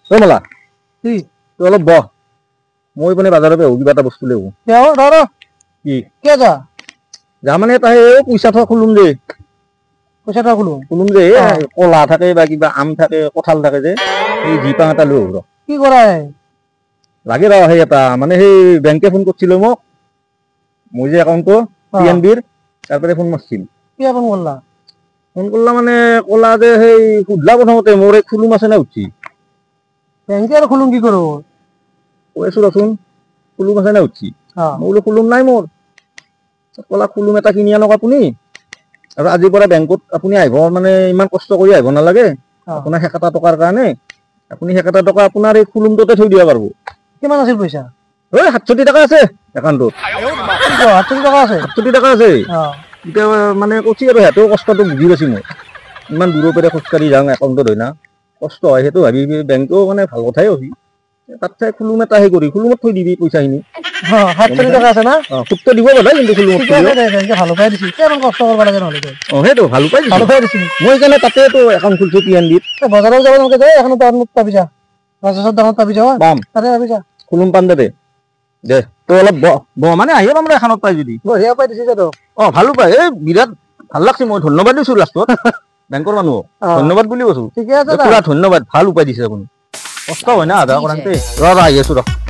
তই মালা কি তই অলপ বহ মই মানে বাজাৰৰ পৰা কিবা এটা বস্তু লৈ কি যা মানে তাই পইচা থোৱা খুলুম দে খুলুম দে কলা থাকে বা কিবা আম থাকে কঁঠাল থাকে যে এই জি পাং এটা লৈ আহো কি কৰা লাগে ৰ সেই এটা মানে সেই বেংকে ফোন কৰিছিল মোক মই যে একাউণ্টটো PNBৰ তাৰপৰা ফোন মাৰছিল ফোন কৰলা মানে কলা যে সেই সুধলা প্ৰথমতে মোৰ এই খুলুম আছে না উঠি বেংকে আৰু খুলুম কি কৰো কৈ আছো ৰচোন খুলুম আছে না উঠি মই বোলো খুলুম নাই মোৰ কলা খুলুম এটা কিনি আনক আপুনি আৰু আজিৰ পৰা বেংকত আপুনি আহিব মানে ইমান কষ্ট কৰি আহিব নালাগে আপোনাৰ 1,000 টকাৰ কাৰণে আপুনি 1,000 টকা আপোনাৰ এই খুলুমটোতে থৈ দিব পাৰিব কিমান আছিল পইচা 67 টকা আছে একাউণ্টত 67 টকা আছে 67 টকা আছে এতিয়া মানে কৈছি আৰু সিহঁতেও কষ্টটো বুজি পাইছি মই ইমান দূৰৰ পৰা খোজকাঢ়ি যাওঁ একাউণ্টত হয় না কষ্ট হয় সেইটো ভাবি বেংকেও মানে ভাল কথাই ভাবি তাত চাই খুলুম এটা সেই কৰি খুলুমত থৈ দিবি পইচাখিনি 67 টকা আছে না খুবটো দিব পাৰা কিন্তু খুলুমত ভালো পাই দিছি কিমান কষ্ট কৰিব লাগে নহলে সেইটো ভালো পাই দিছি মই সেইকাৰণে তাতেতো একাউণ্ট খুলিছো PNBত বজাৰত যাব নালাগে দে এখন দামত পাবি যা বাজাৰৰ দামত পাবি যা পাম তাতে পাবি যা খুলুম পাম দে দে তই অলপ বহ মানে আহিয়ে পাম এখনত পাই যদি বঢ়িয়া পাই দিছি যা ভালো পাই এই বিৰাট ভাল লাগছে মই ধন্যবাদ দিছো লাষ্টত বেংকৰ মানুহক ধন্যবাদ বুলি কৈছো ঠিকে আছে পুৰা ধন্যবাদ ভাল উপায় দিছে আপুনি কষ্ট হয় না আধা কৰান্তে ৰ আহি আছো ৰ